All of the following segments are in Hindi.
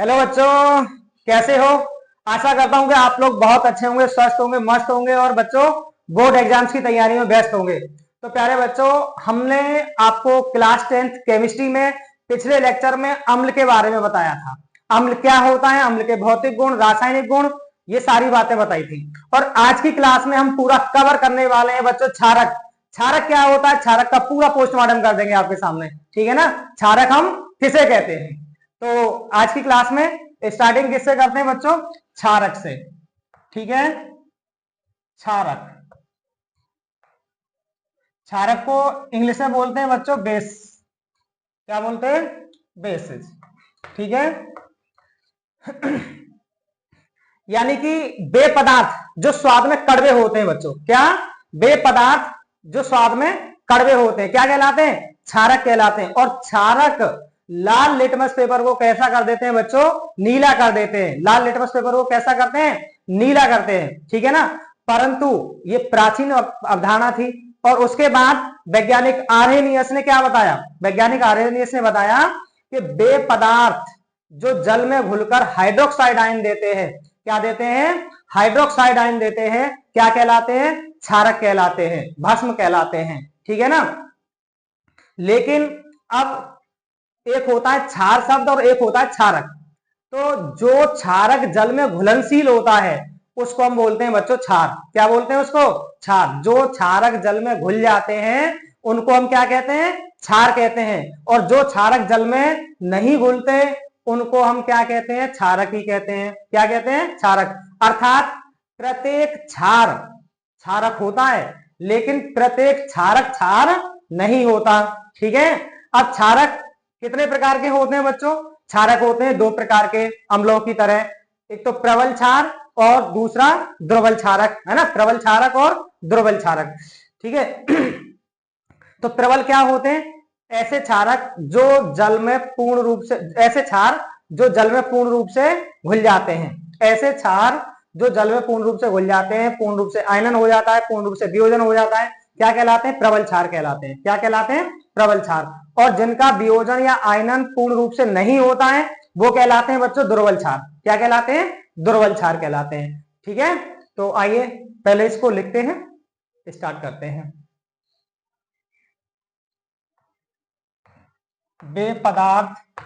हेलो बच्चों, कैसे हो। आशा करता हूं कि आप लोग बहुत अच्छे होंगे, स्वस्थ होंगे, मस्त होंगे और बच्चों बोर्ड एग्जाम्स की तैयारी में व्यस्त होंगे। तो प्यारे बच्चों, हमने आपको क्लास 10th केमिस्ट्री में पिछले लेक्चर में अम्ल के बारे में बताया था। अम्ल क्या होता है, अम्ल के भौतिक गुण, रासायनिक गुण, ये सारी बातें बताई थी। और आज की क्लास में हम पूरा कवर करने वाले हैं बच्चों क्षारक। क्षारक क्या होता है, क्षारक का पूरा पोस्टमार्टम कर देंगे आपके सामने, ठीक है ना। क्षारक हम किसे कहते हैं। तो आज की क्लास में स्टार्टिंग किससे करते हैं बच्चों, क्षारक से, ठीक है। क्षारक, क्षारक को इंग्लिश में बोलते हैं बच्चों बेस। क्या बोलते हैं, बेसिस, ठीक है। यानी कि वे पदार्थ जो स्वाद में कड़वे होते हैं बच्चों, क्या, वे पदार्थ जो स्वाद में कड़वे होते हैं क्या कहलाते हैं, क्षारक कहलाते हैं। और क्षारक लाल लिटमस पेपर को कैसा कर देते हैं बच्चों, नीला कर देते हैं। लाल लिटमस पेपर को कैसा करते हैं, नीला करते हैं, ठीक है ना। परंतु ये प्राचीन अवधारणा थी। और उसके बाद वैज्ञानिक आर्हेनियस ने क्या बताया, वैज्ञानिक आर्हेनियस ने बताया कि वे पदार्थ जो जल में घुलकर हाइड्रोक्साइड आयन देते हैं, क्या देते हैं, हाइड्रोक्साइड आयन देते हैं, क्या कहलाते हैं, क्षारक कहलाते हैं, भस्म कहलाते हैं, ठीक है ना। लेकिन अब एक होता है क्षार शब्द और एक होता है क्षारक। तो जो क्षारक जल में घुलनशील होता है उसको हम बोलते हैं बच्चों क्षार। क्या बोलते हैं उसको, क्षार। जो क्षारक जल में घुल जाते हैं उनको हम क्या कहते हैं, क्षार कहते हैं। और जो क्षारक जल में नहीं घुलते उनको हम क्या कहते हैं, क्षारक ही कहते हैं। क्या कहते हैं, क्षारक। अर्थात प्रत्येक क्षार क्षारक होता है लेकिन प्रत्येक क्षारक क्षार नहीं होता, ठीक है। अब क्षारक कितने प्रकार के होते हैं बच्चों, क्षारक होते हैं दो प्रकार के अम्लों की तरह। एक तो प्रबल क्षार और दूसरा दुर्बल क्षारक, है ना। प्रबल क्षारक और दुर्बल क्षारक, ठीक है। तो प्रबल क्या होते हैं, ऐसे क्षारक जो जल में पूर्ण रूप से, ऐसे क्षार जो जल में पूर्ण रूप से घुल जाते हैं। ऐसे क्षार जो जल में पूर्ण रूप से घुल जाते हैं, पूर्ण रूप से आयनन हो जाता है, पूर्ण रूप से वियोजन हो जाता है, क्या कहलाते हैं, प्रबल क्षार कहलाते हैं। क्या कहलाते हैं, प्रबल क्षार। और जिनका वियोजन या आयनन पूर्ण रूप से नहीं होता है वो कहलाते हैं बच्चों दुर्बल क्षार। क्या कहलाते हैं, दुर्बल क्षार कहलाते हैं, ठीक है। तो आइए पहले इसको लिखते हैं, स्टार्ट करते हैं। वे पदार्थ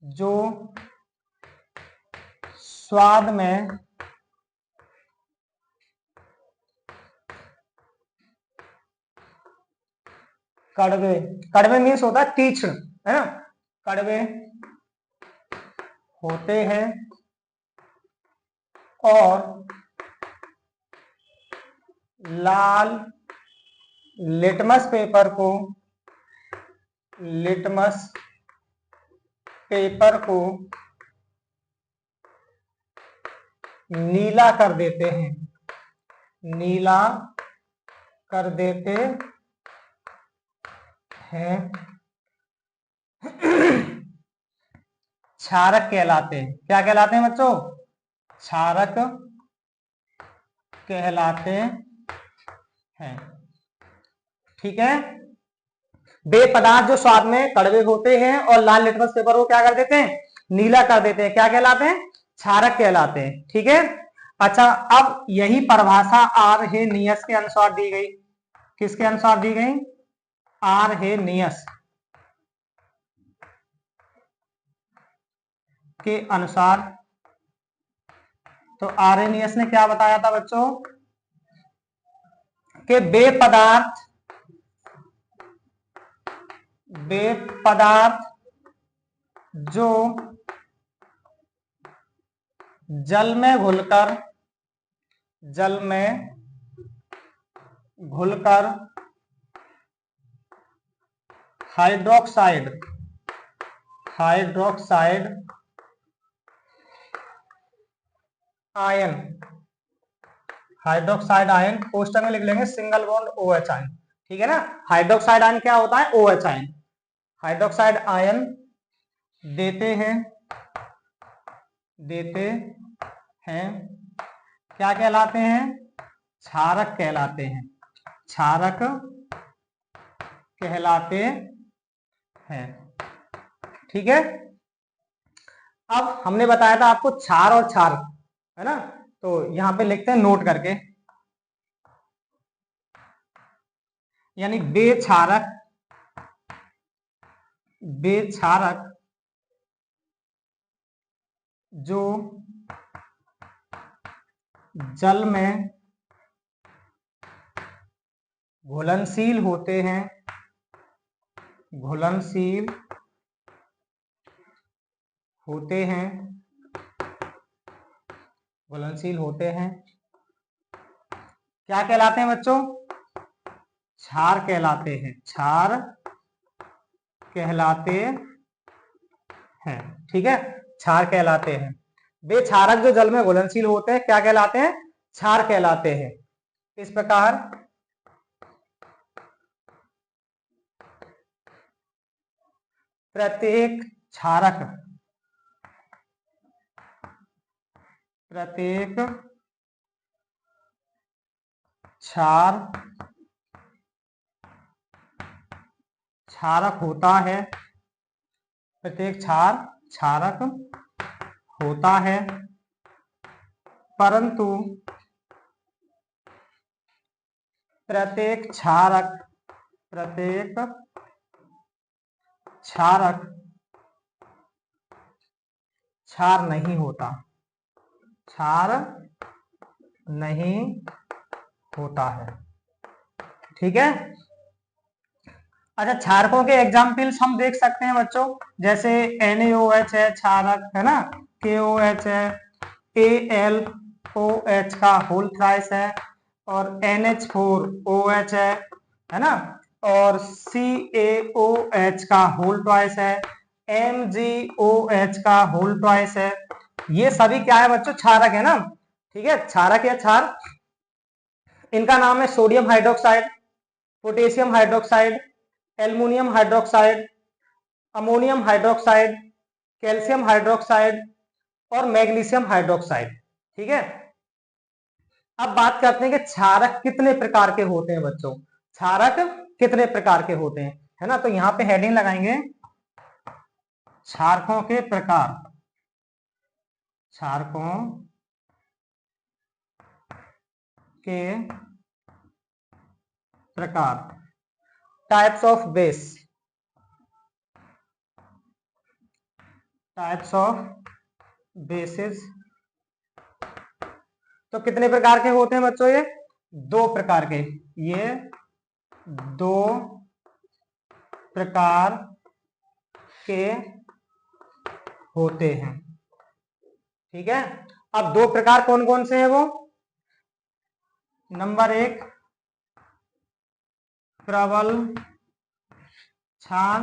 जो स्वाद में कड़वे, कड़वे मीन्स होता है तीक्ष्ण, है ना, कड़वे होते हैं और लाल लिटमस पेपर को, लिटमस पेपर को नीला कर देते हैं, नीला कर देते हैं, क्षारक कहलाते हैं। क्या कहलाते हैं बच्चों, क्षारक कहलाते हैं, ठीक है। वे पदार्थ जो स्वाद में कड़वे होते हैं और लाल लिटमस पेपर को क्या कर देते हैं, नीला कर देते हैं, क्या कहलाते हैं, क्षारक कहलाते हैं, ठीक है। अच्छा, अब यही परिभाषा आर्हेनियस के अनुसार दी गई। किसके अनुसार दी गई, आर्हेनियस के अनुसार। तो आर्हेनियस ने क्या बताया था बच्चों, कि वे पदार्थ जो जल में घुलकर हाइड्रोक्साइड आयन पोस्टर में लिख लेंगे सिंगल बॉन्ड OH आयन, ठीक है ना। हाइड्रोक्साइड आयन क्या होता है, OH आयन। हाइड्रोक्साइड आयन देते हैं क्या कहलाते हैं, क्षारक कहलाते हैं, क्षारक कहलाते हैं, ठीक है। अब हमने बताया था आपको क्षार और क्षार, है ना, तो यहां पे लिखते हैं नोट करके, यानी बेक्षारक, बेक्षारक जो जल में घुलनशील होते हैं, घुलनशील होते हैं, घुलनशील होते हैं, क्या कहलाते हैं बच्चों? क्षार कहलाते हैं, क्षार कहलाते हैं। ठीक है, क्षार कहलाते हैं। बेक्षारक जो जल में घुलनशील होते हैं क्या कहलाते हैं? क्षार कहलाते हैं। इस प्रकार प्रत्येक क्षारक, प्रत्येक क्षार क्षारक होता है, प्रत्येक क्षार क्षारक होता है, परंतु प्रत्येक क्षारक, प्रत्येक क्षारक क्षार नहीं होता, क्षार नहीं होता है। ठीक है। अच्छा, क्षारकों के एग्जाम्पल्स हम देख सकते हैं बच्चों, जैसे NaOH है क्षारक, है ना, KOH है, AlOH का होल थ्राइस है, और NH4OH है ना, और CaOH का होल ट्वाइस है, MgOH का होल ट्वाइस है। ये सभी क्या है बच्चों? क्षारक है ना। ठीक है, क्षारक या क्षार, इनका नाम है sodium hydroxide, potassium hydroxide, aluminium hydroxide, ammonium hydroxide, calcium hydroxide और मैग्नीशियम हाइड्रोक्साइड। ठीक है। अब बात करते हैं कि क्षारक कितने प्रकार के होते हैं बच्चों, क्षारक कितने प्रकार के होते हैं, है ना। तो यहां पे हेडिंग लगाएंगे क्षारकों के प्रकार, क्षारकों के प्रकार, types of base, types of basis. तो कितने प्रकार के होते हैं बच्चों? ये दो प्रकार के, ये दो प्रकार के होते हैं। ठीक है। अब दो प्रकार कौन कौन से हैं वो? नंबर एक प्रबल क्षार,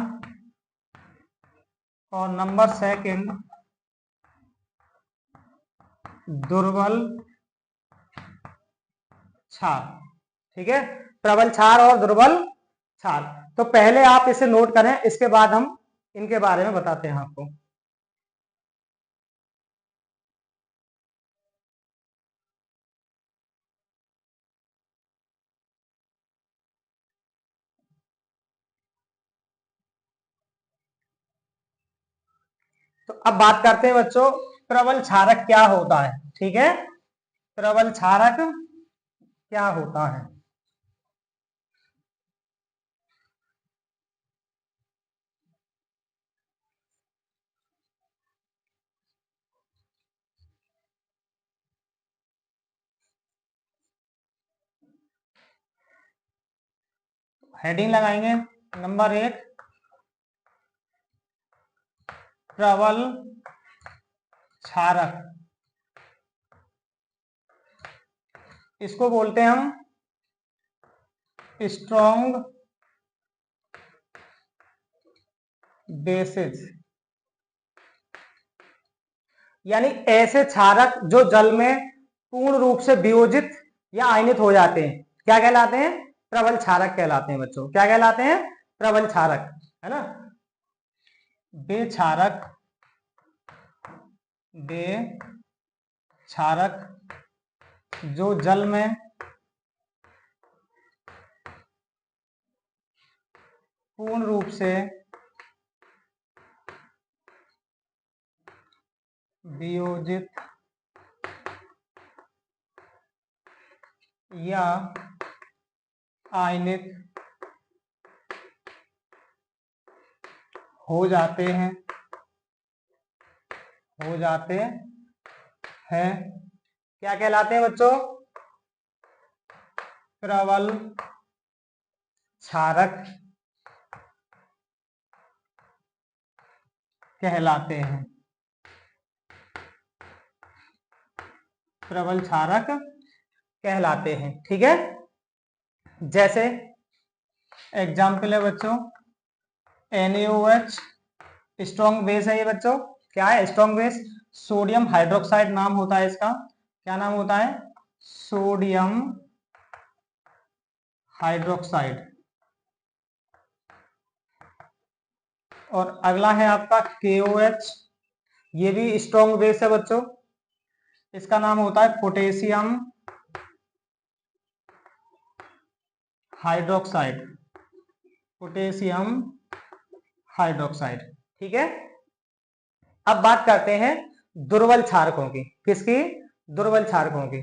और नंबर सेकंड दुर्बल क्षार। ठीक है, प्रबल क्षार और दुर्बल क्षार। तो पहले आप इसे नोट करें, इसके बाद हम इनके बारे में बताते हैं आपको। तो अब बात करते हैं बच्चों, प्रबल क्षारक क्या होता है। ठीक है, प्रबल क्षारक क्या होता है? हेडिंग लगाएंगे, नंबर एक प्रबल क्षारक, इसको बोलते हैं हम स्ट्रॉन्ग बेसिस, यानी ऐसे क्षारक जो जल में पूर्ण रूप से वियोजित या आयनित हो जाते हैं, क्या कहलाते हैं? प्रबल क्षारक कहलाते हैं बच्चों। क्या कहलाते हैं? प्रबल क्षारक, है ना। बे क्षारक, बे क्षारक जो जल में पूर्ण रूप से वियोजित या आयनित हो जाते हैं क्या कहलाते हैं बच्चों? प्रबल क्षारक कहलाते हैं। प्रबल क्षारक कहलाते हैं। ठीक है, जैसे एग्जाम्पल है बच्चों NaOH, स्ट्रॉन्ग बेस है ये बच्चों। क्या है? Strong base. सोडियम हाइड्रोक्साइड नाम होता है इसका। क्या नाम होता है? Sodium hydroxide. और अगला है आपका KOH, ये भी स्ट्रॉन्ग बेस है बच्चों। इसका नाम होता है पोटेशियम हाइड्रोक्साइड। Potassium hydroxide. ठीक है, अब बात करते हैं दुर्बल क्षारकों की। किसकी? दुर्बल क्षारकों की।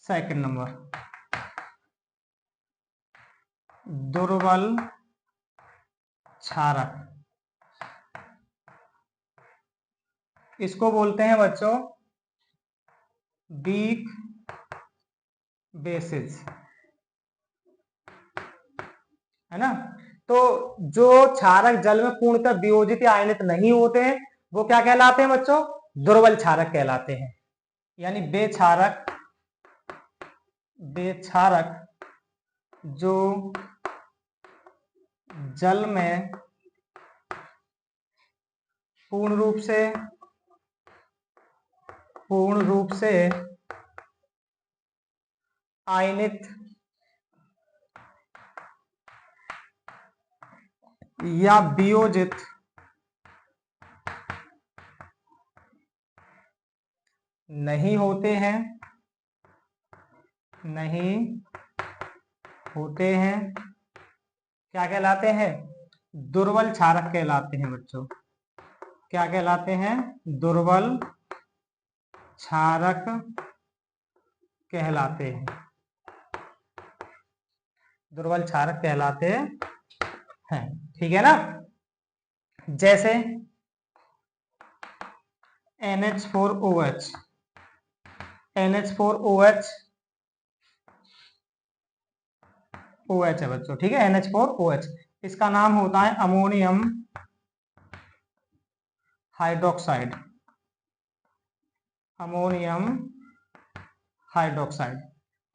सेकंड नंबर, दुर्बल क्षारक, इसको बोलते हैं बच्चों वीक बेसिस, है ना। तो जो क्षारक जल में पूर्णतः वियोजित या आयनित नहीं होते हैं वो क्या कहलाते हैं बच्चों? दुर्बल क्षारक कहलाते हैं। यानी बेक्षारक जो जल में पूर्ण रूप से आयनित या वियोजित नहीं होते हैं क्या कहलाते हैं? दुर्बल क्षारक कहलाते हैं बच्चों। क्या कहलाते हैं? दुर्बल क्षारक कहलाते हैं। दुर्बल क्षारक कहलाते हैं। ठीक है ना। जैसे NH4OH, OH है बच्चों। ठीक है, NH4OH, इसका नाम होता है अमोनियम हाइड्रोक्साइड।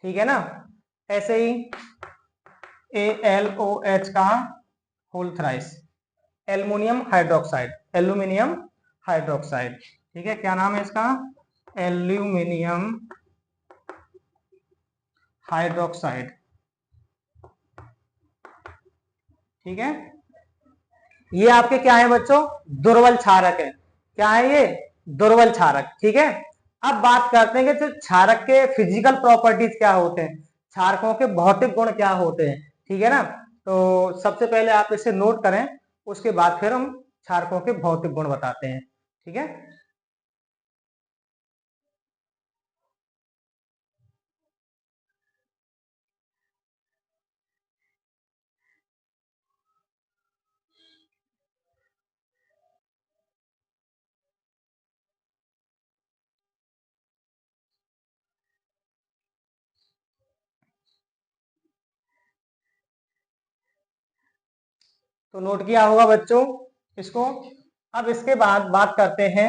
ठीक है ना। ऐसे ही ALOH का होल थ्राइस, एल्युमिनियम हाइड्रोक्साइड। ठीक है, क्या नाम है इसका? Aluminium hydroxide. ठीक है, ये आपके क्या है बच्चों? दुर्बल क्षारक है। क्या है ये? दुर्बल क्षारक। ठीक है, अब बात करते हैं कि जो क्षारक के फिजिकल प्रॉपर्टीज क्या होते हैं, क्षारकों के भौतिक गुण क्या होते हैं। ठीक है ना, तो सबसे पहले आप इसे नोट करें, उसके बाद फिर हम क्षारकों के भौतिक गुण बताते हैं। ठीक है, तो नोट किया होगा बच्चों इसको। अब इसके बाद बात करते हैं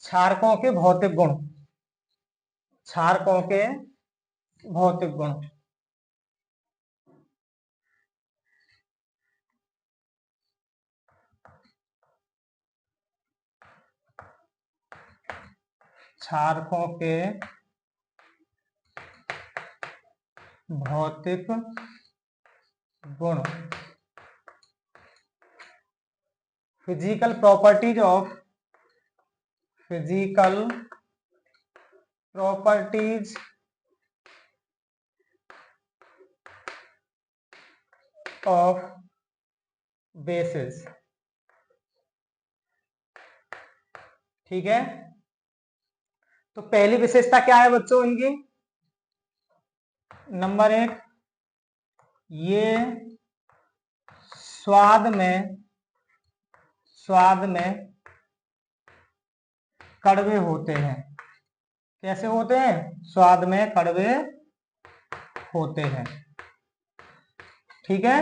क्षारकों के भौतिक गुण। क्षारकों के भौतिक गुण। क्षारकों के भौतिक गुण। Physical properties of basis. ठीक है। तो पहली विशेषता क्या है बच्चों इनकी? नंबर 1, ये स्वाद में कड़वे होते हैं। कैसे होते हैं? स्वाद में कड़वे होते हैं। ठीक है।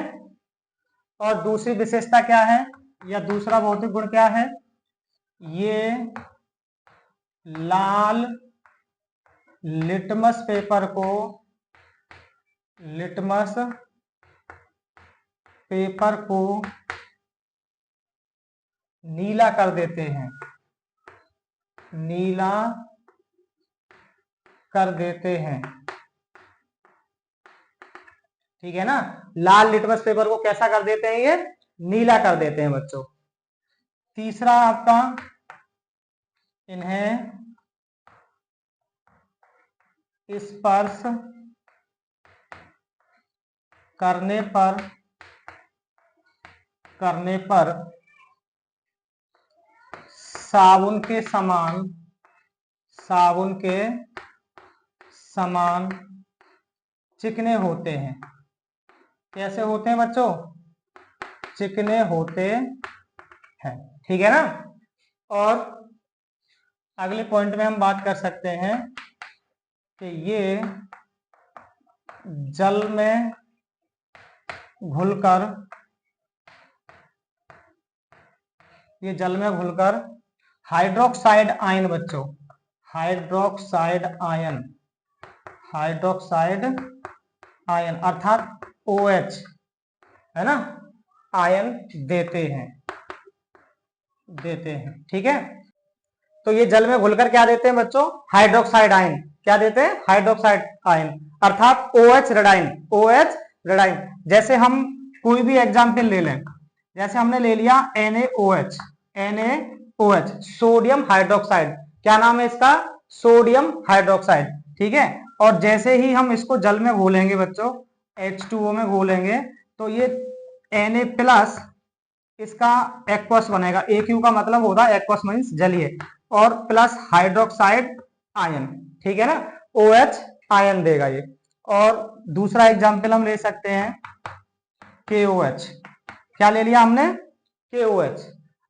और दूसरी विशेषता क्या है, या दूसरा भौतिक गुण क्या है? ये लाल लिटमस पेपर को नीला कर देते हैं। नीला कर देते हैं। ठीक है ना। लाल लिटमस पेपर को कैसा कर देते हैं? ये नीला कर देते हैं बच्चों। तीसरा आपका, इन्हें स्पर्श करने पर साबुन के समान चिकने होते हैं। कैसे होते हैं बच्चों? चिकने होते हैं। ठीक है ना। और अगले पॉइंट में हम बात कर सकते हैं कि ये जल में घुलकर हाइड्रोक्साइड आयन बच्चों, हाइड्रोक्साइड आयन अर्थात OH है ना, आयन देते हैं। ठीक है। तो ये जल में घुलकर क्या देते हैं बच्चों? Hydroxide ion. क्या देते हैं? हाइड्रोक्साइड आयन अर्थात OH रेडाइन। जैसे हम कोई भी एग्जाम्पल ले लें, जैसे हमने ले लिया NaOH, सोडियम हाइड्रोक्साइड। क्या नाम है इसका? Sodium hydroxide. ठीक है। और जैसे ही हम इसको जल में घोलेंगे बच्चों, H2O में घोलेंगे, तो ये Na प्लस इसका एक्वस बनेगा। AQ का मतलब होता है एक्वस मीन्स जलीय, और प्लस हाइड्रोक्साइड आयन। ठीक है ना। OH आयन देगा ये। और दूसरा एग्जाम्पल हम ले सकते हैं KOH। क्या ले लिया हमने? KOH।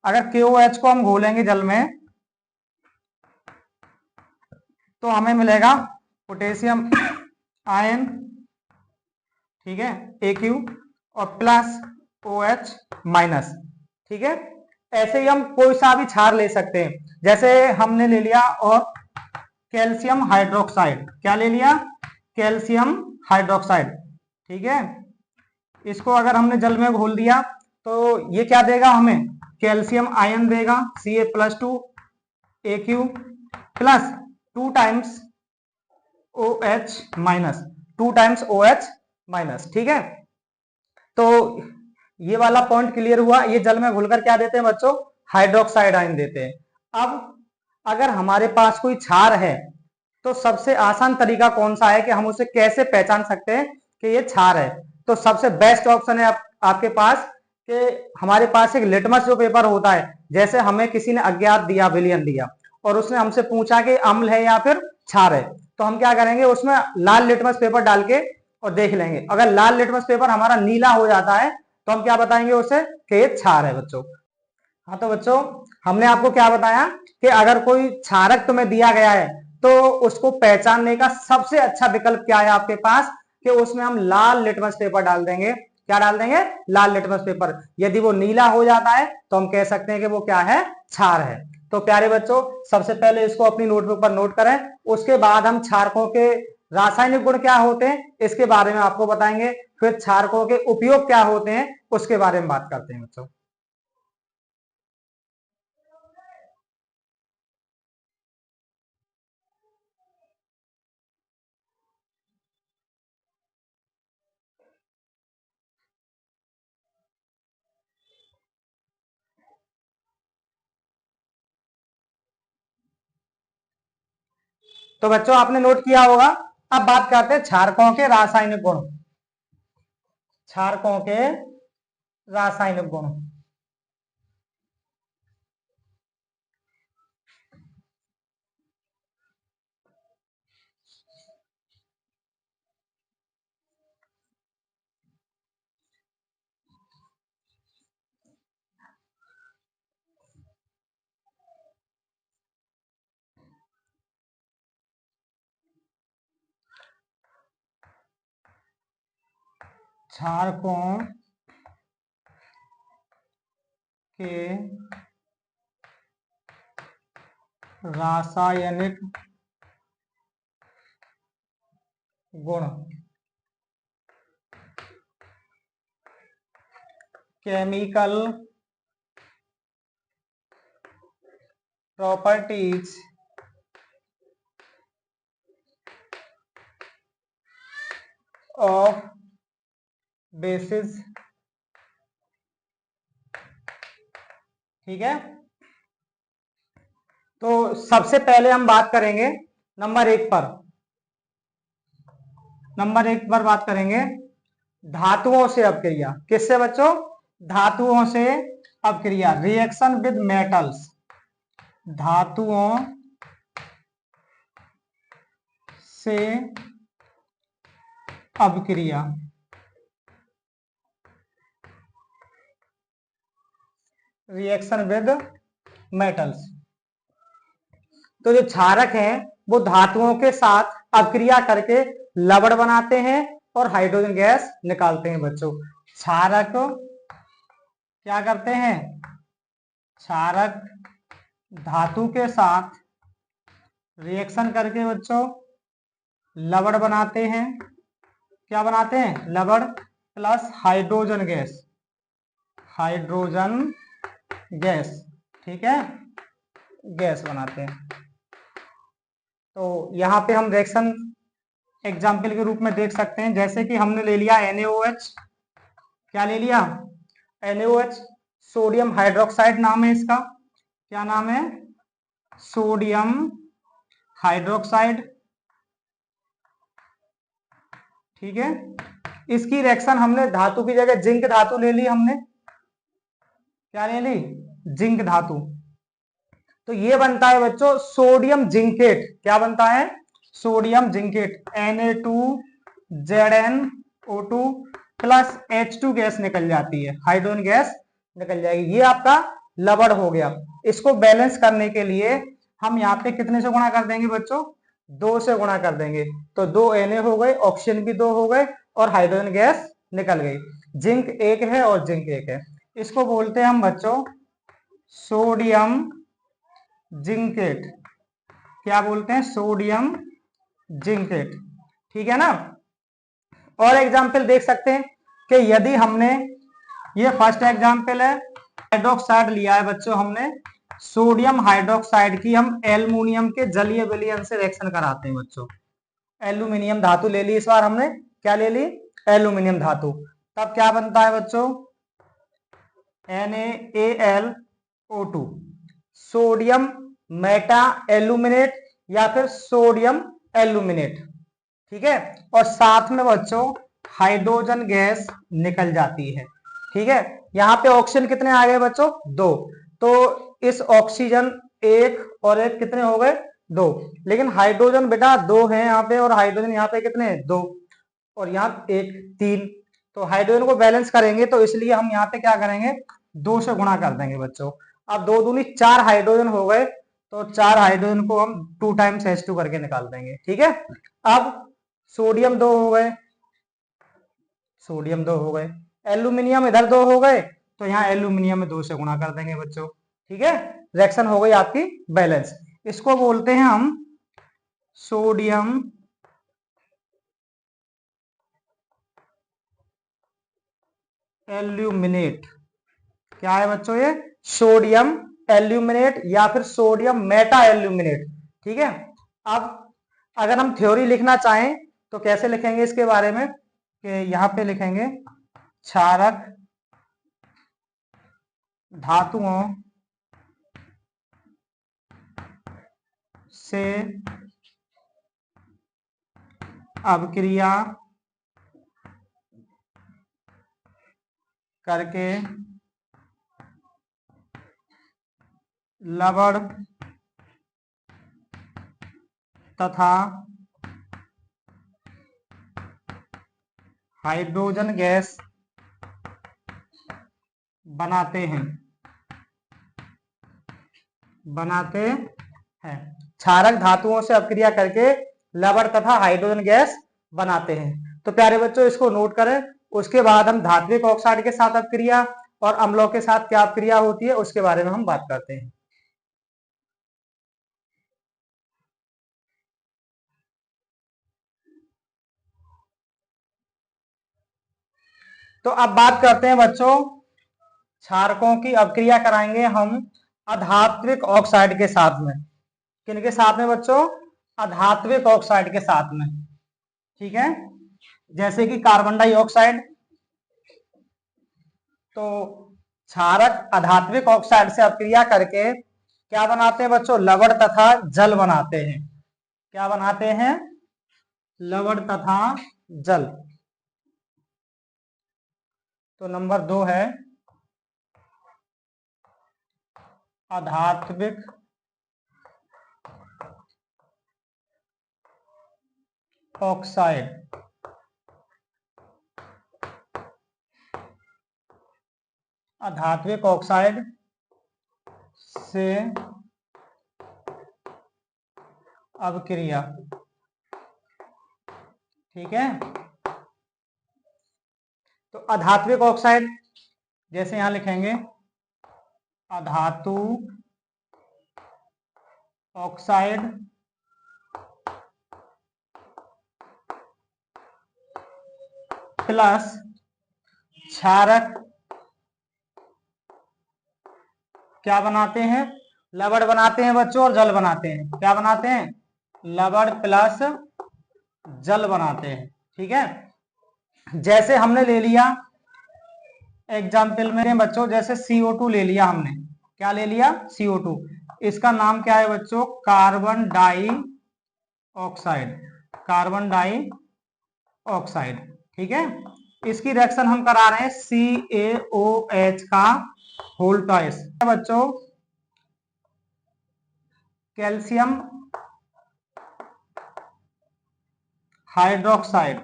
अगर KOH को हम घोलेंगे जल में तो हमें मिलेगा पोटेशियम आयन। ठीक है, AQ, और प्लस OH माइनस। ठीक है। ऐसे ही हम कोई सा भी क्षार ले सकते हैं। जैसे हमने ले लिया और कैल्शियम हाइड्रोक्साइड। क्या ले लिया? Calcium hydroxide. ठीक है। इसको अगर हमने जल में घोल दिया तो ये क्या देगा हमें? कैल्शियम आयन देगा, Ca+2 AQ plus 2 times OH minus, 2 times OH minus. ठीक है। तो ये वाला पॉइंट क्लियर हुआ। ये जल में घुलकर क्या देते हैं बच्चों? हाइड्रोक्साइड आयन देते हैं। अब अगर हमारे पास कोई क्षार है तो सबसे आसान तरीका कौन सा है कि हम उसे कैसे पहचान सकते हैं कि ये क्षार है? तो सबसे बेस्ट ऑप्शन है आपके पास कि हमारे पास एक लिटमस जो पेपर होता है। जैसे हमें किसी ने अज्ञात दिया, विलयन दिया, और उसने हमसे पूछा कि अम्ल है या फिर क्षार है, तो हम क्या करेंगे? उसमें लाल लिटमस पेपर डाल के और देख लेंगे। अगर लाल लिटमस पेपर हमारा नीला हो जाता है तो हम क्या बताएंगे उसे? कि ये क्षार है बच्चों। हाँ तो बच्चों, हमने आपको क्या बताया कि अगर कोई क्षारक तुम्हें दिया गया है तो उसको पहचानने का सबसे अच्छा विकल्प क्या है आपके पास? कि उसमें हम लाल लिटमस पेपर डाल देंगे। क्या डाल देंगे? लाल लिटमस पेपर। यदि वो नीला हो जाता है तो हम कह सकते हैं कि वो क्या है? क्षार है। तो प्यारे बच्चों, सबसे पहले इसको अपनी नोटबुक पर नोट करें। उसके बाद हम क्षारकों के रासायनिक गुण क्या होते हैं इसके बारे में आपको बताएंगे। फिर क्षारकों के उपयोग क्या होते हैं उसके बारे में बात करते हैं बच्चों। तो बच्चों आपने नोट किया होगा। अब बात करते हैं क्षारकों के रासायनिक गुण। क्षारकों के रासायनिक गुण। क्षारकों के रासायनिक गुण केमिकल प्रॉपर्टीज ऑफ बेसिस। ठीक है, तो सबसे पहले हम बात करेंगे नंबर 1 पर। नंबर 1 पर बात करेंगे धातुओं से अपक्रिया। किससे बच्चों? धातुओं से अपक्रिया, रिएक्शन विद मेटल्स। धातुओं से अपक्रिया, रिएक्शन विद मेटल्स। तो जो क्षारक हैं वो धातुओं के साथ अपक्रिया करके लवण बनाते हैं और हाइड्रोजन गैस निकालते हैं बच्चों। क्षारक क्या करते हैं? क्षारक धातु के साथ रिएक्शन करके बच्चों लवण बनाते हैं। क्या बनाते हैं? लवण plus hydrogen gas, hydrogen gas. ठीक है, गैस बनाते हैं। तो यहाँ पे हम रिएक्शन एग्जाम्पल के रूप में देख सकते हैं, जैसे कि हमने ले लिया NaOH। क्या ले लिया? NaOH, सोडियम हाइड्रोक्साइड नाम है इसका। क्या नाम है? Sodium hydroxide. ठीक है, इसकी रिएक्शन हमने धातु की जगह जिंक धातु ले ली हमने। क्या ले ली? जिंक धातु। तो ये बनता है बच्चों सोडियम जिंकेट। क्या बनता है? Sodium zincate, Na2ZnO2 plus H2 gas निकल जाती है, हाइड्रोजन गैस निकल जाएगी। ये आपका लवण हो गया। इसको बैलेंस करने के लिए हम यहाँ पे कितने से गुणा कर देंगे बच्चों? 2 से गुणा कर देंगे। तो 2 Na हो गए, ऑक्सीजन भी 2 हो गए और हाइड्रोजन गैस निकल गई। जिंक 1 है और जिंक 1 है। इसको बोलते हैं हम बच्चों सोडियम जिंकेट। क्या बोलते हैं? Sodium zincate. ठीक है ना। और एग्जाम्पल देख सकते हैं कि यदि हमने, ये फर्स्ट एग्जाम्पल है, हाइड्रोक्साइड लिया है बच्चों हमने, सोडियम हाइड्रोक्साइड की हम एल्युमिनियम के जलीय विलयन से रिएक्शन कराते हैं बच्चों। एल्यूमिनियम धातु ले ली इस बार हमने। क्या ले ली? एल्यूमिनियम धातु। तब क्या बनता है बच्चों? NaAlO2, सोडियम मेटा एल्यूमिनेट या फिर सोडियम एल्यूमिनेट। ठीक है, और साथ में बच्चों हाइड्रोजन गैस निकल जाती है। ठीक है, यहाँ पे ऑक्सीजन कितने आ गए बच्चों? 2। तो इस ऑक्सीजन 1 और 1 कितने हो गए? 2। लेकिन हाइड्रोजन बेटा 2 है यहाँ पे, और हाइड्रोजन यहाँ पे कितने? 2, और यहाँ 1, 3। तो हाइड्रोजन को बैलेंस करेंगे, तो इसलिए हम यहाँ पे क्या करेंगे? 2 से गुणा कर देंगे बच्चों। अब 2 दूनी 4 हाइड्रोजन हो गए, तो 4 हाइड्रोजन को हम 2 टाइम्स H2 करके निकाल देंगे। ठीक है, अब सोडियम 2 हो गए, सोडियम 2 हो गए, एल्यूमिनियम इधर 2 हो गए, तो यहाँ एल्यूमिनियम में 2 से गुणा कर देंगे बच्चों। ठीक है, रिएक्शन हो गई आपकी बैलेंस। इसको बोलते हैं हम सोडियम एल्यूमिनेट। क्या है बच्चों? ये सोडियम एल्यूमिनेट या फिर सोडियम मेटा एल्यूमिनेट। ठीक है, अब अगर हम थ्योरी लिखना चाहें तो कैसे लिखेंगे इसके बारे में, कि यहां पे लिखेंगे क्षारक धातुओं से अपक्रिया करके लवण तथा हाइड्रोजन गैस बनाते हैं। क्षारक धातुओं से अपक्रिया करके लवण तथा हाइड्रोजन गैस बनाते हैं। तो प्यारे बच्चों इसको नोट करें, उसके बाद हम धात्विक ऑक्साइड के साथ अपक्रिया और अम्लों के साथ क्या अपक्रिया होती है उसके बारे में हम बात करते हैं। तो अब बात करते हैं बच्चों, क्षारकों की अपक्रिया कराएंगे हम अधात्विक ऑक्साइड के साथ में। किनके साथ में बच्चों? अधात्विक ऑक्साइड के साथ में। ठीक है, जैसे कि कार्बन डाइऑक्साइड। तो क्षारक अधात्विक ऑक्साइड से अपक्रिया करके क्या बनाते हैं बच्चों? लवण तथा जल बनाते हैं। क्या बनाते हैं? लवण तथा जल। तो नंबर 2 है अधात्विक ऑक्साइड। अधात्विक ऑक्साइड से अपक्रिया। ठीक है, तो अधात्विक ऑक्साइड जैसे यहां लिखेंगे अधातु ऑक्साइड प्लस क्षारक क्या बनाते हैं? लवण बनाते हैं बच्चों और जल बनाते हैं। क्या बनाते हैं? लवण प्लस जल बनाते हैं। ठीक है, जैसे हमने ले लिया एग्जाम्पल में बच्चों, जैसे CO2 ले लिया हमने। क्या ले लिया? CO2। इसका नाम क्या है बच्चों? Carbon dioxide. Carbon dioxide. ठीक है, इसकी रिएक्शन हम करा रहे हैं CaOH का होल ट्वाइस। बच्चों कैल्शियम हाइड्रोक्साइड।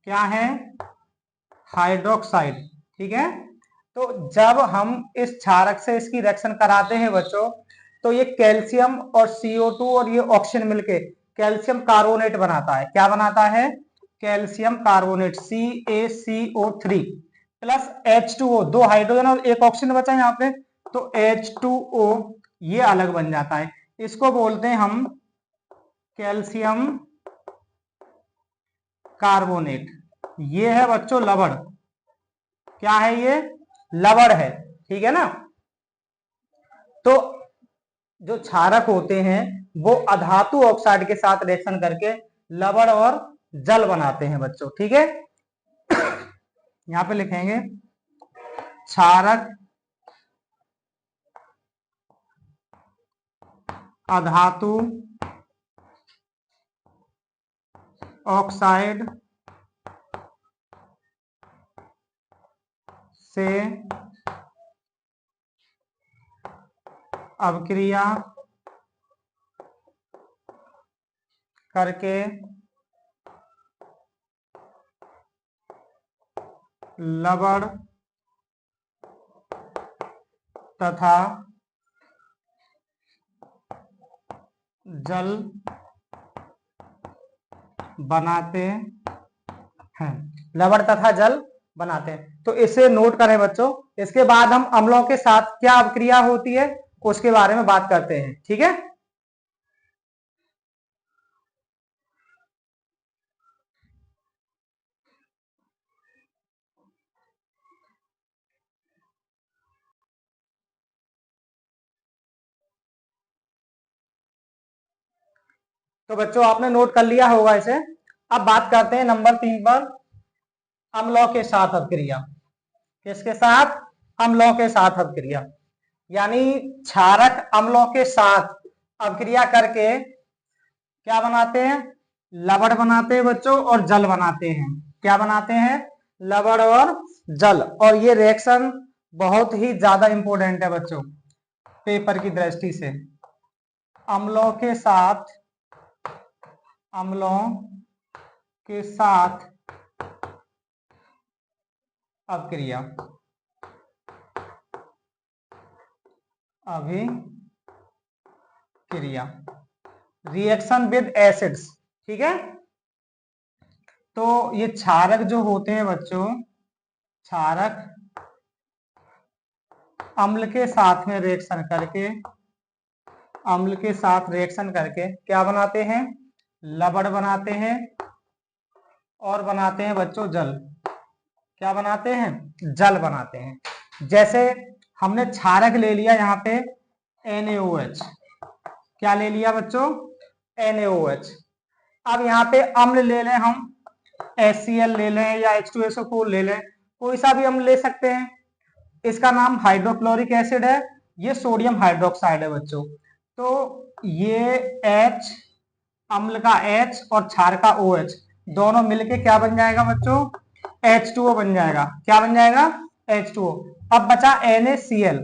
क्या है? हाइड्रोक्साइड। ठीक है, तो जब हम इस क्षारक से इसकी रिएक्शन कराते हैं बच्चों, तो ये कैल्शियम और CO2 और ये ऑक्सीजन मिलके कैल्शियम कार्बोनेट बनाता है। क्या बनाता है? Calcium carbonate CaCO3 plus H2O। 2 hydrogen और 1 ऑक्सीजन बचा यहाँ पे, तो H2O ये अलग बन जाता है। इसको बोलते हैं हम कैल्शियम कार्बोनेट। ये है बच्चों लवण। क्या है ये? लवण है। ठीक है ना। तो जो क्षारक होते हैं वो अधातु ऑक्साइड के साथ रिएक्शन करके लवण और जल बनाते हैं बच्चों। ठीक है, यहां पे लिखेंगे क्षारक अधातु ऑक्साइड से अपक्रिया करके लवण तथा जल बनाते हैं। लवण तथा जल बनाते हैं। तो इसे नोट करें बच्चों। इसके बाद हम अम्लों के साथ क्या अपक्रिया होती है उसके बारे में बात करते हैं। ठीक है, तो बच्चों आपने नोट कर लिया होगा इसे। अब बात करते हैं नंबर 3 पर, अम्लों के साथ अपक्रिया। किसके साथ? अम्लों के साथ अपक्रिया। यानी क्षारक अम्लों के साथ अपक्रिया करके क्या बनाते हैं? लवण बनाते हैं बच्चों और जल बनाते हैं। क्या बनाते हैं? लवण और जल। और ये रिएक्शन बहुत ही ज्यादा इंपॉर्टेंट है बच्चों पेपर की दृष्टि से। अम्लों के साथ, अम्लों के साथ अपक्रिया, अभिक्रिया, रिएक्शन विद एसिड्स। ठीक है, तो ये क्षारक जो होते हैं बच्चों, क्षारक अम्ल के साथ में रिएक्शन करके, अम्ल के साथ रिएक्शन करके क्या बनाते हैं, लवण बनाते हैं और बनाते हैं बच्चों जल। क्या बनाते हैं, जल बनाते हैं। जैसे हमने क्षारक ले लिया यहाँ पे NaOH, क्या ले लिया बच्चों, NaOH। अब यहाँ पे अम्ल ले लें हम, HCl ले लें या H2SO4 ले लें, कोई सा भी अम्ल ले सकते हैं। इसका नाम हाइड्रोक्लोरिक एसिड है, ये सोडियम हाइड्रोक्साइड है बच्चों। तो ये H, अम्ल का H और क्षार का OH दोनों मिलके क्या बन जाएगा बच्चों, H2O बन जाएगा। क्या बन जाएगा, H2O। अब बचा NaCl,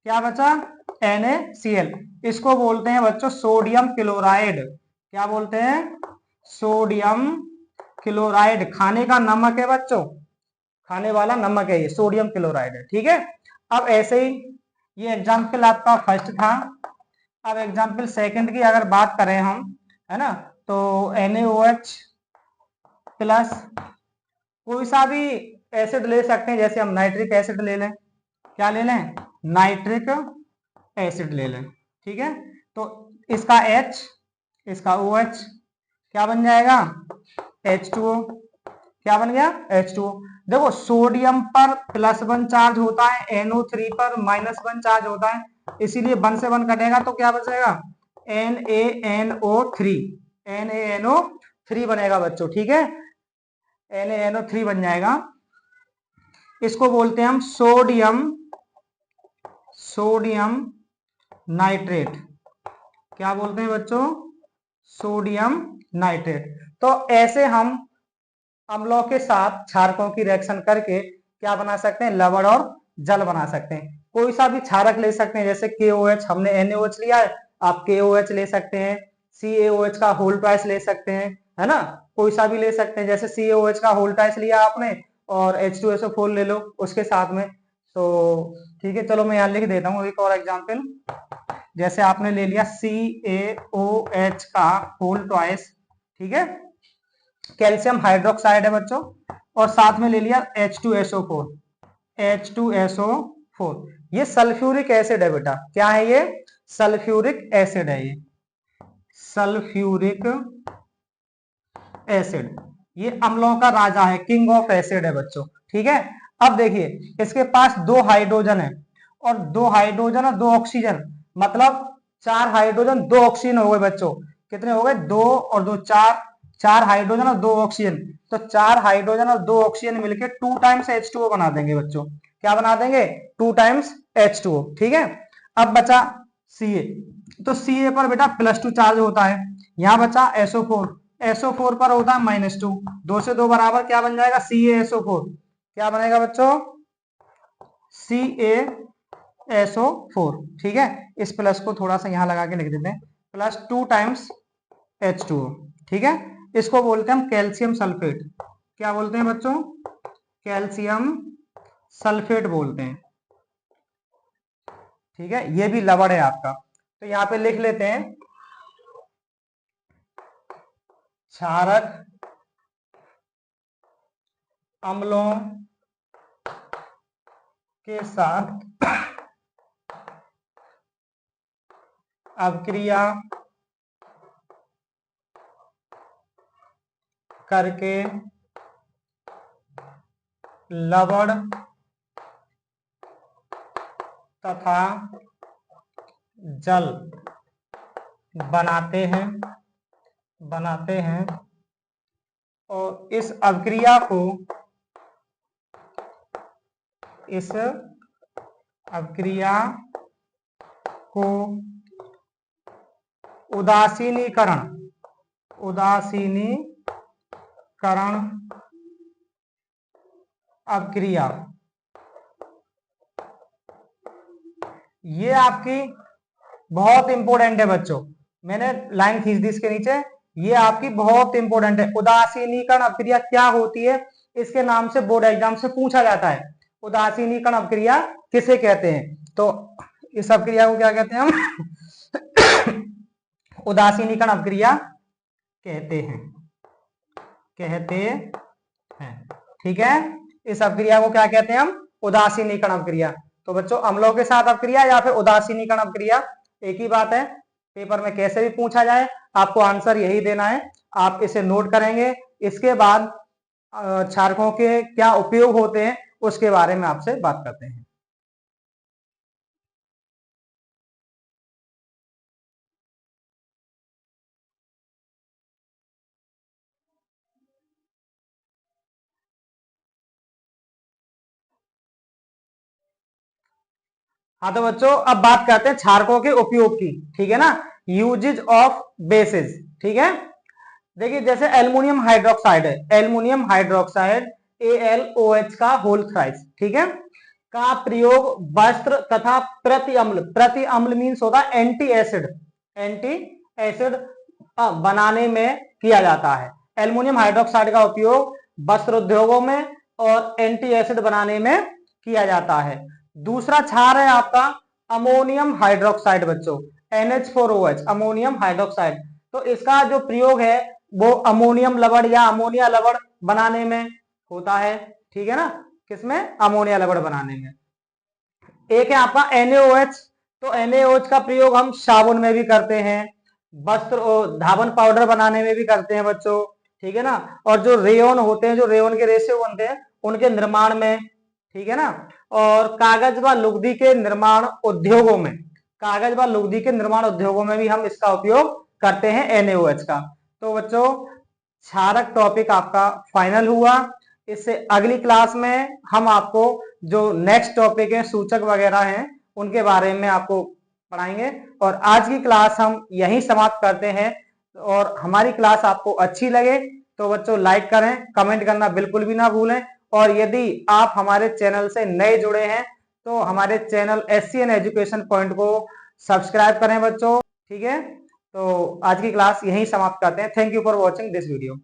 क्या बचा, NaCl। इसको बोलते हैं बच्चों सोडियम क्लोराइड। क्या बोलते हैं, सोडियम क्लोराइड। खाने का नमक है बच्चों, खाने वाला नमक है ये, सोडियम क्लोराइड है। ठीक है। अब ऐसे ही ये एग्जाम्पल आपका फर्स्ट था। अब एग्जाम्पल सेकंड की अगर बात करें हम, है ना, तो NaOH प्लस कोई सा भी एसिड ले सकते हैं। जैसे हम नाइट्रिक एसिड ले लें, क्या ले लें, नाइट्रिक एसिड ले लें। ठीक है। तो इसका H, इसका OH क्या बन जाएगा, H2O। क्या बन गया, H2O। देखो सोडियम पर +1 चार्ज होता है, NO3 पर -1 चार्ज होता है, इसीलिए 1 से 1 कटेगा तो क्या बचेगा, NaNO3, NaNO3 बनेगा बच्चों। ठीक है, NaNO3 बन जाएगा। इसको बोलते हैं हम सोडियम नाइट्रेट। क्या बोलते हैं बच्चों, सोडियम नाइट्रेट। तो ऐसे हम अम्लों के साथ क्षारकों की रिएक्शन करके क्या बना सकते हैं, लवण और जल बना सकते हैं। कोई सा भी क्षारक ले सकते हैं, जैसे KOH, हमने NaOH लिया है, आप KOH ले सकते हैं, CaOH का होल ट्वाइस ले सकते हैं, है ना, कोई सा भी ले सकते हैं। जैसे CaOH का होल ट्वाइस लिया आपने और H2SO4 ले लो उसके साथ में। तो ठीक है, चलो मैं यहाँ लिख देता हूँ एक और एग्जाम्पल। जैसे आपने ले लिया CaOH का होल ट्वाइस, ठीक है, कैल्शियम हाइड्रोक्साइड है बच्चों, और साथ में ले लिया H2SO4, H2SO4। ये सल्फ्यूरिक एसिड है बेटा। क्या है ये, सल्फ्यूरिक एसिड है ये, सल्फ्यूरिक एसिड। ये अम्लों का राजा है, किंग ऑफ एसिड है बच्चों। ठीक है। अब देखिए इसके पास 2 हाइड्रोजन है और 2 हाइड्रोजन और 2 ऑक्सीजन, मतलब 4 हाइड्रोजन 2 ऑक्सीजन हो गए बच्चों। कितने हो गए, 2 और 2 4, 4 हाइड्रोजन और 2 ऑक्सीजन। तो 4 हाइड्रोजन और 2 ऑक्सीजन मिलके 2 टाइम्स H2O बना देंगे बच्चों। क्या बना देंगे, 2 टाइम्स H2O। ठीक है। अब बचा Ca, तो Ca पर बेटा +2 चार्ज होता है। यहाँ बचा SO4, SO4 पर होता है -2, 2 से 2 बराबर क्या बन जाएगा, CaSO4। क्या बनेगा बच्चों, CaSO4। ठीक है। इस प्लस को थोड़ा सा यहाँ लगा के लिख देते हैं, +2 टाइम्स H2O। ठीक है। इसको बोलते हैं हम कैल्शियम सल्फेट। क्या बोलते हैं बच्चों, कैल्शियम सल्फेट बोलते हैं। ठीक है, ये भी लवण है आपका। तो यहाँ पे लिख लेते हैं, क्षारक अम्लों के साथ अभिक्रिया करके लवण तथा जल बनाते हैं और इस अभिक्रिया को उदासीनीकरण अभिक्रिया, ये आपकी बहुत इंपॉर्टेंट है बच्चों। मैंने लाइन खींच दी इसके नीचे, ये आपकी बहुत इंपॉर्टेंट है। उदासीनीकरण अभिक्रिया क्या होती है, इसके नाम से बोर्ड एग्जाम से पूछा जाता है। उदासीनीकरण अभिक्रिया किसे कहते हैं, तो इस अभिक्रिया को क्या कहते हैं हम उदासीनीकरण अभिक्रिया कहते हैं। कहते हैं। ठीक है, इस अपक्रिया को क्या कहते हैं हम? उदासीनीकरण अपक्रिया। तो बच्चों अम्लों के साथ अपक्रिया या फिर उदासीनीकरण अपक्रिया एक ही बात है। पेपर में कैसे भी पूछा जाए आपको आंसर यही देना है। आप इसे नोट करेंगे। इसके बाद क्षारकों के क्या उपयोग होते हैं उसके बारे में आपसे बात करते हैं। हाँ तो बच्चों अब बात करते हैं क्षारकों के उपयोग की। ठीक है ना, यूजेज ऑफ बेसिस। ठीक है, देखिए जैसे एल्युमिनियम हाइड्रोक्साइड है, एल्युमिनियम हाइड्रोक्साइड AlOH का होल थ्राइस, ठीक है, का प्रयोग वस्त्र तथा प्रति अम्ल मीन्स होता है एंटी एसिड, एंटी एसिड बनाने में किया जाता है। एल्युमिनियम हाइड्रोक्साइड का उपयोग वस्त्र उद्योगों में और एंटी एसिड बनाने में किया जाता है। दूसरा क्षार है आपका अमोनियम हाइड्रोक्साइड बच्चों, NH4OH, अमोनियम हाइड्रोक्साइड। तो इसका जो प्रयोग है वो अमोनियम लवण या अमोनिया लवण बनाने में होता है। ठीक है ना, किसमें? अमोनिया लवण बनाने में। एक है आपका NaOH, तो NaOH का प्रयोग हम साबुन में भी करते हैं, वस्त्र और धावन पाउडर बनाने में भी करते हैं बच्चों। ठीक है ना, और जो रेयन होते हैं, जो रेयन के रेशे बनते हैं उनके निर्माण में। ठीक है ना, और कागज व लुगदी के निर्माण उद्योगों में, कागज व लुगदी के निर्माण उद्योगों में भी हम इसका उपयोग करते हैं NaOH का। तो बच्चों क्षारक टॉपिक आपका फाइनल हुआ। इससे अगली क्लास में हम आपको जो नेक्स्ट टॉपिक है सूचक वगैरह हैं उनके बारे में आपको पढ़ाएंगे। और आज की क्लास हम यहीं समाप्त करते हैं। और हमारी क्लास आपको अच्छी लगे तो बच्चों लाइक करें, कमेंट करना बिल्कुल भी ना भूलें। और यदि आप हमारे चैनल से नए जुड़े हैं तो हमारे चैनल SCN एजुकेशन पॉइंट को सब्सक्राइब करें बच्चों। ठीक है, तो आज की क्लास यहीं समाप्त करते हैं। Thank you for watching this video.